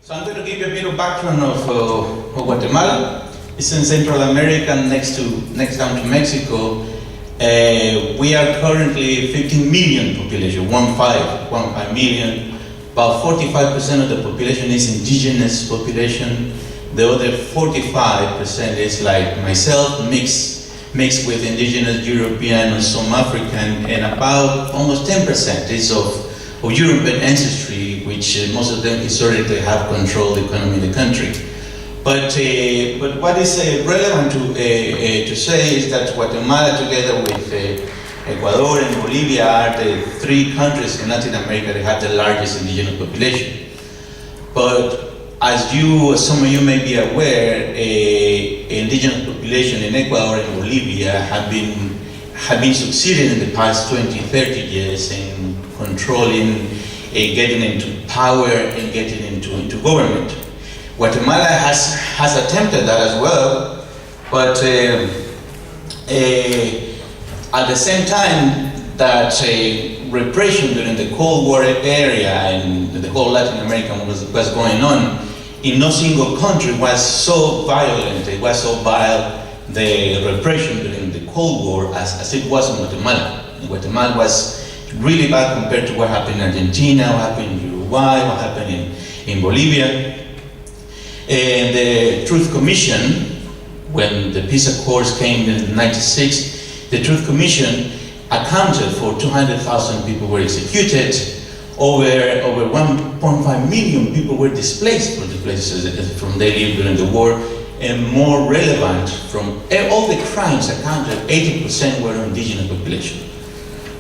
So I'm going to give you a bit of background of Guatemala. It's in Central America, next down to Mexico. We are currently 15 million population, 15 million. About 45% of the population is indigenous population. The other 45% is like myself, mixed with indigenous European and some African, and about almost 10% is of European ancestry, which most of them historically have controlled the economy of the country. But what is relevant to say is that Guatemala, together with Ecuador and Bolivia, are the three countries in Latin America that have the largest indigenous population. But as some of you may be aware, indigenous population in Ecuador and Bolivia have been succeeding in the past 20, 30 years in controlling, getting into power and getting into government. Guatemala has attempted that as well, but at the same time that repression during the Cold War area and the whole Latin America was going on, in no single country was so violent, it was so vile, the repression during the Cold War as it was in Guatemala. Guatemala was really bad compared to what happened in Argentina, what happened in Uruguay, what happened in Bolivia. And the Truth Commission, when the peace accords came in '96, the Truth Commission accounted for 200,000 people were executed, over 1.5 million people were displaced from the places from they lived during the war, and more relevant, from all the crimes accounted, 80% were indigenous population.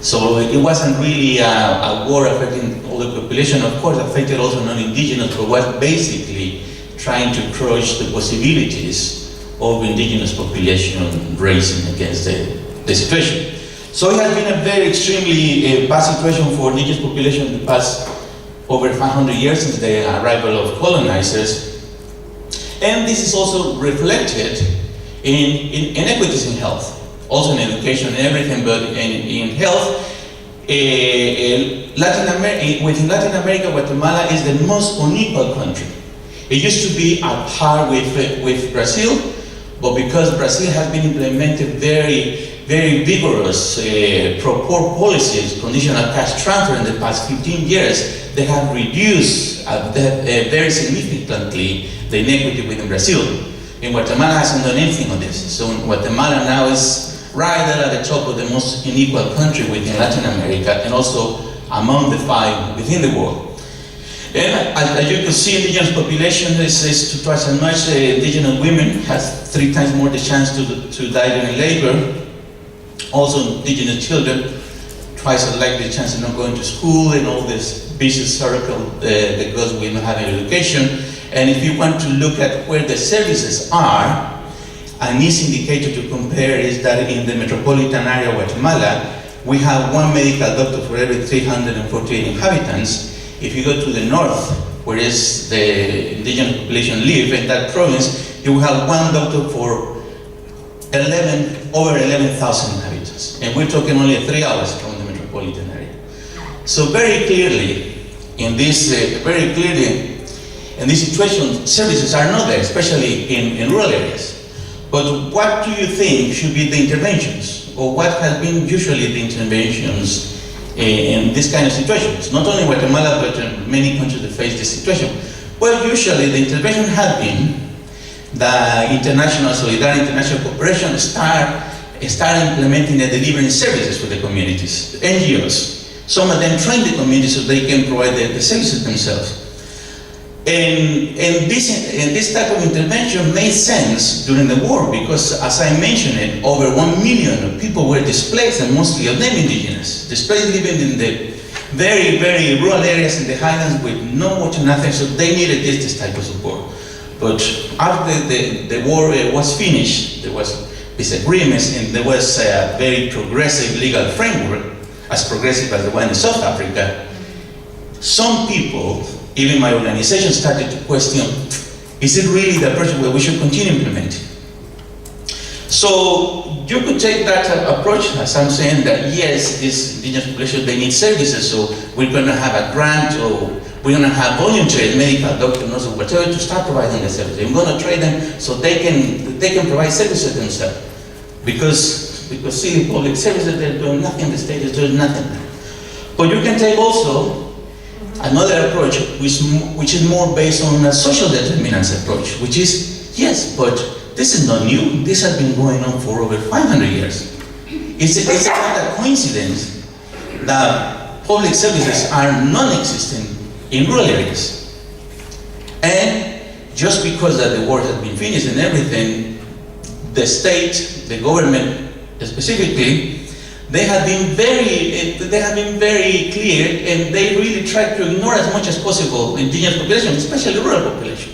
So it wasn't really a war affecting all the population. Of course, affected also non-indigenous, but was basically trying to crush the possibilities of indigenous population raising against the situation. So it has been a very extremely bad situation for indigenous population in the past over 500 years since the arrival of colonizers. And this is also reflected in inequities in health, also in education and everything, but in health. Within Latin America, Guatemala is the most unequal country. It used to be at par with Brazil, but because Brazil has been implemented very vigorous pro-poor policies, conditional cash transfer in the past 15 years, they have reduced very significantly the inequity within Brazil. And Guatemala hasn't done anything on this. So Guatemala now is right there at the top of the most unequal country within Latin America, and also among the 5 within the world. And as you can see, indigenous population is twice as much. Indigenous women has 3 times more the chance to die during labor. Also, indigenous children twice as likely the chance of not going to school, and all this vicious circle that goes with not having education. And if you want to look at where the services are, an easy indicator to compare is that in the metropolitan area of Guatemala, we have 1 medical doctor for every 348 inhabitants. If you go to the north, where is the indigenous population live, in that province, you will have 1 doctor for over 11,000 inhabitants. And we're talking only 3 hours from the metropolitan area. So very clearly, in this situation, services are not there, especially in rural areas. But what do you think should be the interventions? Or what has been usually the interventions in this kind of situations? Not only Guatemala, but in many countries that face this situation. Well, usually the intervention has been the international solidarity, international cooperation start implementing and delivering services for the communities, the NGOs. Some of them train the community so they can provide the services themselves. And this type of intervention made sense during the war because, as I mentioned, over 1 million people were displaced, and mostly of them indigenous. Displaced living in the very, very rural areas in the highlands with no water, nothing, so they needed this type of support. But after the war was finished, there was disagreements, and there was a very progressive legal framework, as progressive as the one in South Africa. Some people, even my organization, started to question, is it really the approach where we should continue implementing? So you could take that approach as I'm saying that yes, this indigenous population, they need services, so we're going to have a grant or we're going to have voluntary medical doctors, nurses, whatever, to start providing the services. We're going to train them so they can provide services themselves. Because see, public services, they're doing nothing, the state is doing nothing. But you can take also another approach, which is more based on a social determinants approach, which is, yes, but this is not new. This has been going on for over 500 years. It's not a coincidence that public services are non-existent in rural areas. And just because that the war has been finished and everything, the state, the government specifically, they have been very clear, and they really try to ignore as much as possible indigenous population, especially rural population.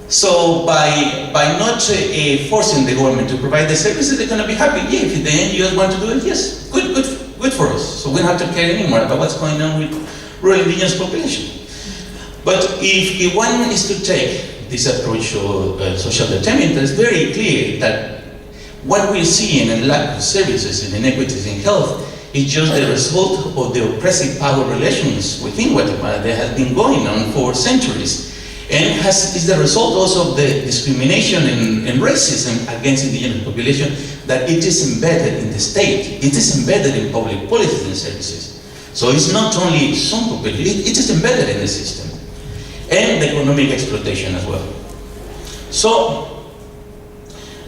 So by not forcing the government to provide the services, they're going to be happy. Yeah, if the NGOs want to do it, yes, good for us. So we don't have to care anymore about what's going on with rural indigenous population. But if one is to take this approach of social determinants, it's very clear that what we're seeing in lack of services and inequities in health is just the result of the oppressive power relations within Guatemala that has been going on for centuries. And is the result also of the discrimination and racism against indigenous population, that it is embedded in the state, it is embedded in public policies and services. So it's not only some population, it is embedded in the system. And the economic exploitation as well. So,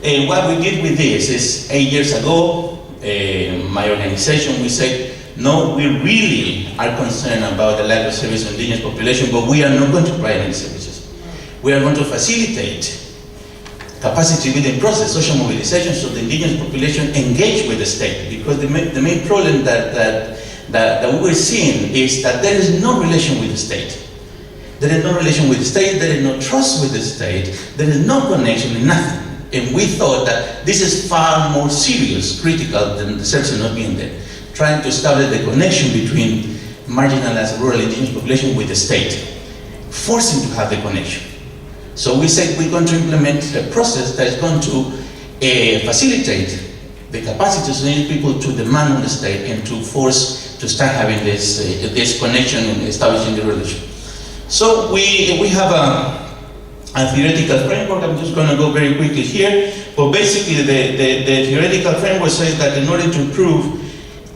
what we did with this is 8 years ago, my organization, we said, no, we really are concerned about the lack of service of indigenous population, but we are not going to provide any services. We are going to facilitate capacity building process, social mobilization, so the indigenous population engage with the state. Because the main problem that we were seeing is that there is no relation with the state. There is no relation with the state, there is no trust with the state, there is no connection, nothing. And we thought that this is far more serious, critical than the services not being there. Trying to establish the connection between marginalized rural indigenous population with the state, forcing to have the connection. So we said we're going to implement a process that is going to facilitate the capacity of these people to demand on the state and to force to start having this connection and establishing the relation. So we have a theoretical framework. I'm just going to go very quickly here. But basically the theoretical framework says that in order to improve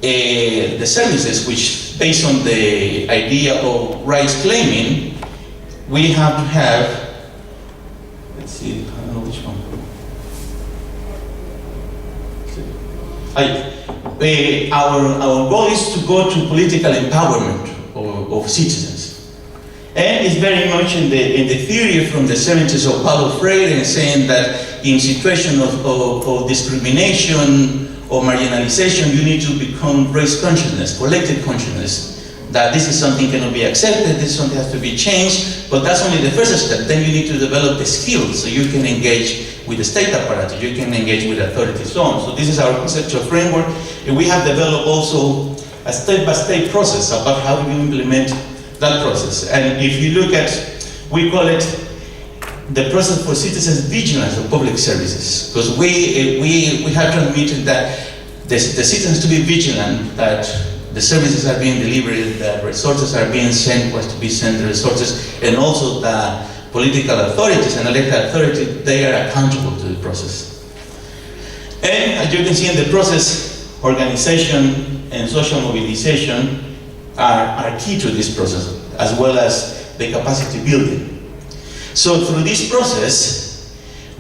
the services, which based on the idea of rights claiming, we have to have, let's see, I don't know which one. Our goal is to go to political empowerment of citizens. And it's very much in the theory from the 70s of Paulo Freire, and saying that in situation of discrimination or marginalization, you need to become race consciousness, collective consciousness, that this is something cannot be accepted, this is something has to be changed, but that's only the first step. Then you need to develop the skills so you can engage with the state apparatus, you can engage with authorities, so on. So this is our conceptual framework, and we have developed also a step-by-step process about how do you implement that process. And if you look at, we call it the process for citizens' vigilance of public services, because we have transmitted that the citizens to be vigilant, that the services are being delivered, that resources are being sent, what's to be sent, the resources, and also the political authorities and elected authorities, they are accountable to the process. And as you can see in the process, organization and social mobilization are key to this process, as well as the capacity building. So through this process,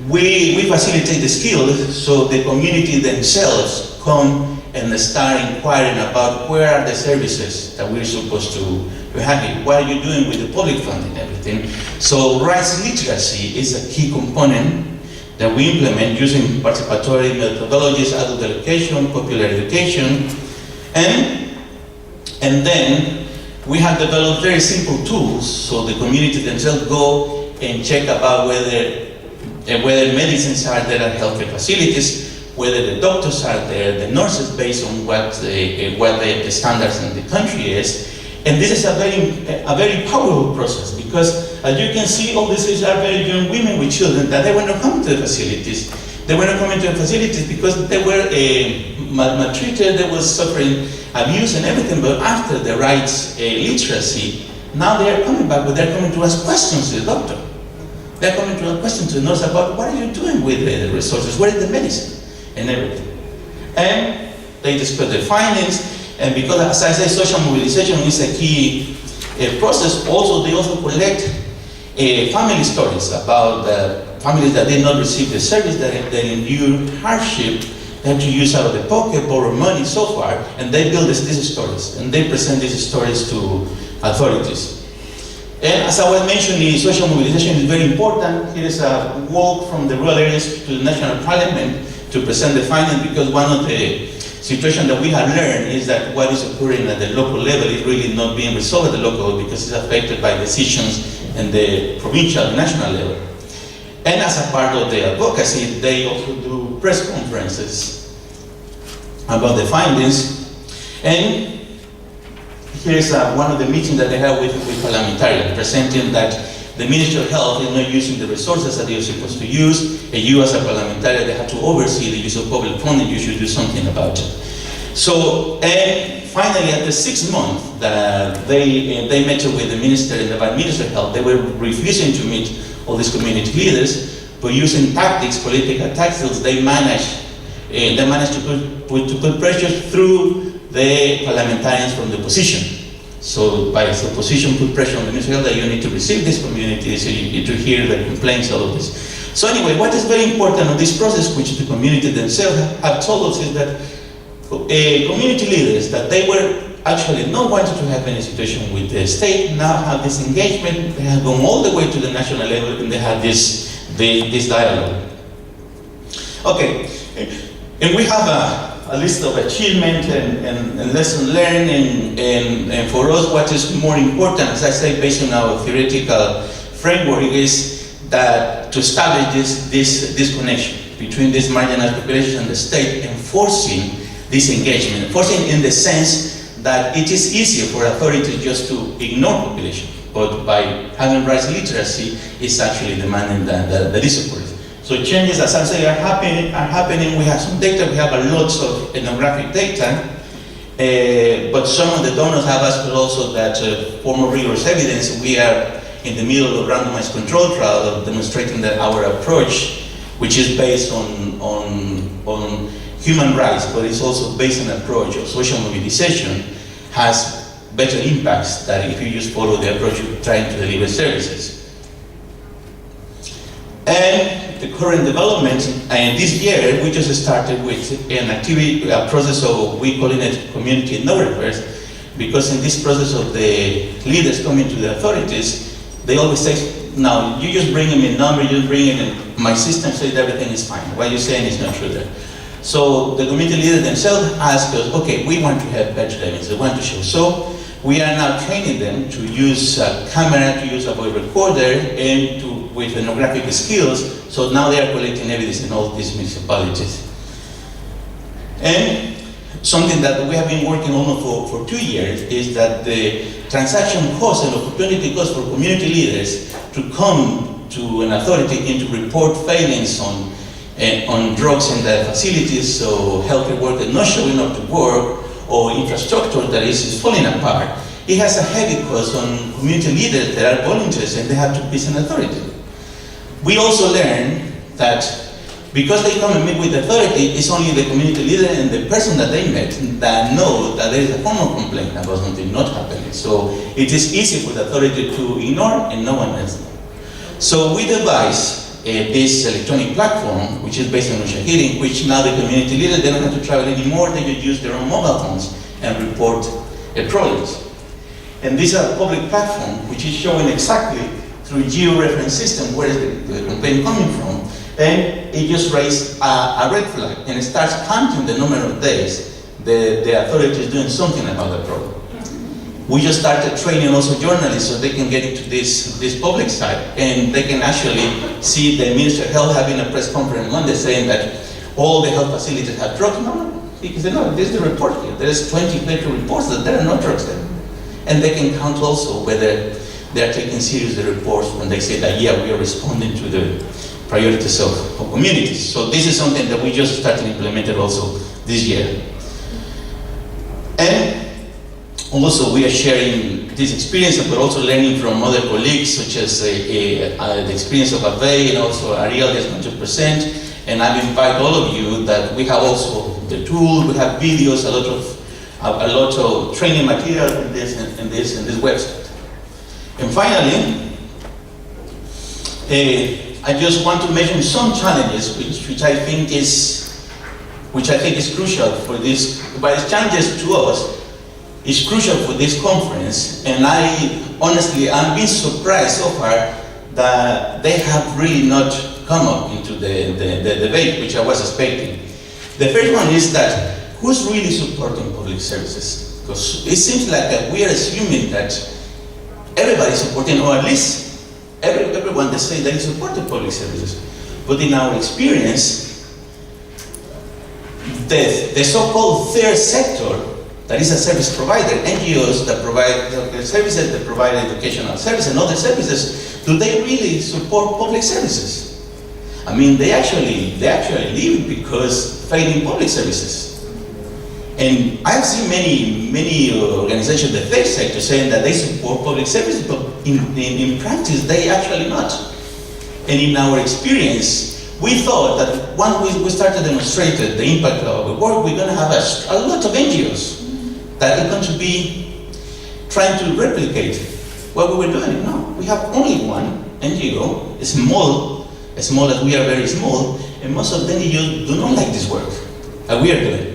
we facilitate the skills, so the community themselves come and start inquiring about where are the services that we're supposed to have. What are you doing with the public fund and everything? So rights literacy is a key component that we implement using participatory methodologies, adult education, popular education, and then we have developed very simple tools so the community themselves go and check about whether medicines are there at healthcare facilities, whether the doctors are there, the nurses, based on what the standards in the country is. And this is a very powerful process, because as you can see, all these are very young women with children that they want to come to the facilities. They were not coming to the facilities because they were maltreated, they were suffering abuse and everything, but after the rights literacy, now they are coming back, but they're coming to ask questions to the doctor. They're coming to ask questions to the nurse about what are you doing with the resources, where is the medicine, and everything. And they discuss the findings, and because, as I say, social mobilization is a key process, also they also collect family stories about families that did not receive the service, that endured hardship, they had to use out of the pocket, borrow money, so far, and they build these stories, and they present these stories to authorities. And as I was mentioning, social mobilization is very important. Here is a walk from the rural areas to the national parliament to present the findings, because one of the situations that we have learned is that what is occurring at the local level is really not being resolved at the local because it's affected by decisions in the provincial and national level. And as a part of the advocacy, they also do press conferences about the findings. And here's one of the meetings that they have with parliamentarians, presenting that the Ministry of Health is not using the resources that they are supposed to use, and you as a parliamentarian, they have to oversee the use of public funding, you should do something about it. So, and finally, at the 6th month, they met with the Minister and the Vice Minister of Health. They were refusing to meet all these community leaders, but using tactics, political tactics, they managed to put pressure through the parliamentarians from the opposition. So by the opposition put pressure on the Ministry of Health that you need to receive these communities, you need to hear the complaints, all of this. So anyway, what is very important in this process, which the community themselves have told us, is that community leaders, that they were actually not wanting to have any situation with the state, now have this engagement, they have gone all the way to the national level, and they have this dialogue. Okay, and we have a list of achievement and lesson learned, and for us what is more important, as I say, based on our theoretical framework, is that to establish this connection between this marginalized population and the state, enforcing this engagement, enforcing in the sense that it is easier for authorities just to ignore population, but by having rights literacy, it's actually demanding that is occurring. So changes, as I say, are happening. We have some data, we have a lot of ethnographic data, but some of the donors have asked also that for more rigorous evidence. We are in the middle of a randomized control trial of demonstrating that our approach, which is based on human rights, but it's also based on an approach of social mobilization, has better impacts than if you just follow the approach of trying to deliver services. And the current development, and this year we just started with an activity, a process of, we call it community ethnographers, because in this process of the leaders coming to the authorities, they always say, now you just bring in a number, you just bring in, my system says everything is fine. What you're saying is not true there. So the community leaders themselves ask us, okay, we want to have better evidence, we want to show. So we are now training them to use a camera, to use a voice recorder, and with ethnographic skills. So now they are collecting evidence in all these municipalities. And something that we have been working on for 2 years is that the transaction cost and opportunity cost for community leaders to come to an authority and to report failings on drugs in the facilities, so healthcare workers not showing up to work, or infrastructure that is falling apart, it has a heavy cost on community leaders that are volunteers and they have to please an authority. We also learned that because they come and meet with the authority, it's only the community leader and the person that they met that know that there is a formal complaint about something not happening. So it is easy for the authority to ignore and no one else knows. So we devised this electronic platform, which is based on Ushahidi, which now the community leaders, they don't have to travel anymore, they just use their own mobile phones and report problems. And this is a public platform which is showing exactly through geo-reference system where is the complaint coming from, and it just raised a red flag and it starts counting the number of days the authority is doing something about the problem. We just started training also journalists so they can get into this public side, and they can actually see the Minister of Health having a press conference Monday saying that all the health facilities have drugs. No, he can say, no, this is the report here. There's 20 paper reports that there are no drugs there. And they can count also whether they are taking serious the reports when they say that, yeah, we are responding to priorities of communities. So this is something that we just started implementing also this year. And also we are sharing this experience, but also learning from other colleagues, such as the experience of Ave and also Ariel has gone to present. And I invite all of you that we have also the tool, we have videos, a lot of training material in this website. And finally, I just want to mention some challenges which I think is crucial for this. But it's challenges to us is crucial for this conference, and I'm being surprised so far that they have really not come up into the debate which I was expecting. The first one is that who's really supporting public services? Because it seems like we are assuming that everybody's supporting, or at least everyone that says they support the public services. But in our experience, the so-called third sector, that is a service provider, NGOs that provide services, that provide educational services and other services, do they really support public services? I mean, they actually leave because failing public services. And I've seen many organizations, the third sector, saying that they support public services, but in practice, they actually not. And in our experience, we thought that once we started demonstrating the impact of our work, we're going to have a lot of NGOs that are going to be trying to replicate what we were doing. No, we have only one NGO, small as we are very small, and most of them do not like this work that we are doing.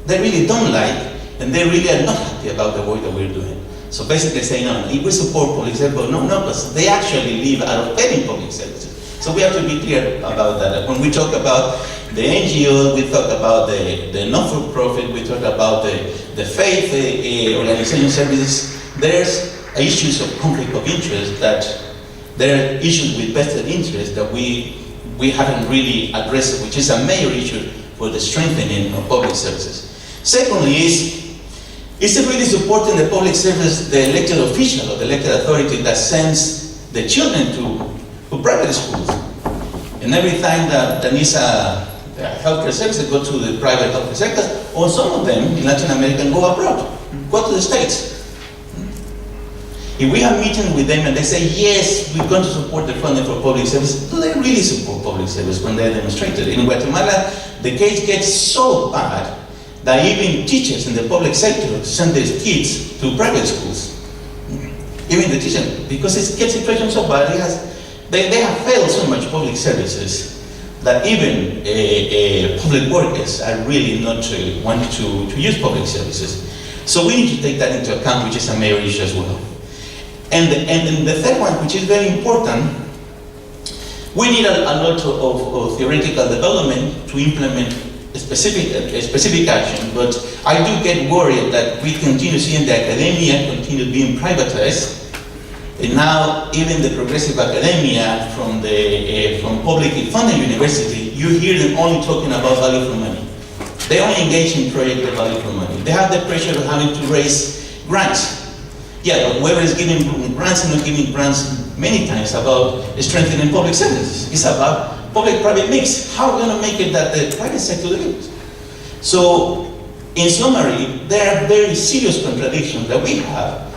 They really don't like, and they really are not happy about the work that we're doing. So basically saying, no, if we support public service, but no, because they actually live out of paying public services. So we have to be clear about that. When we talk about the NGO, we talk about the not-for-profit, we talk about the faith organization services. There's issues of conflict of interest, that there are issues with vested interest that we haven't really addressed, which is a major issue for the strengthening of public services. Secondly is it really supporting the public service, the elected official or the elected authority that sends the children to private schools? And every time that there needs a healthcare service, they go to the private healthcare sectors, or some of them in Latin America go abroad, go to the States. If we have meetings with them and they say, yes, we're going to support the funding for public service, do they really support public service when they're demonstrated? In Guatemala, the case gets so bad that even teachers in the public sector send their kids to private schools. Even the teachers, because it gets situation so bad, they have failed so much public services that even public workers are really not wanting to use public services. So we need to take that into account, which is a major issue as well. And then the third one, which is very important, we need a lot of theoretical development to implement a specific action, but I do get worried that we continue seeing the academia continue being privatized, and now even the progressive academia from publicly funded university, you hear them only talking about value for money. They only engage in project of value for money. They have the pressure of having to raise grants. Yeah, but whoever is giving grants and not giving grants many times about strengthening public services. It's about public-private mix. How are we going to make it that the private sector delivers? So, in summary, there are very serious contradictions that we have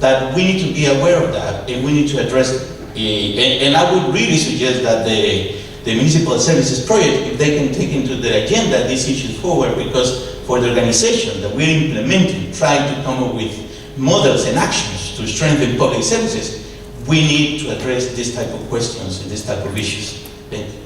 that we need to be aware of that and we need to address it. And I would really suggest that the municipal services project, if they can take into the agenda these issues forward, because for the organization that we're implementing, trying to come up with models and actions to strengthen public services, we need to address this type of questions and this type of issues. Thank you.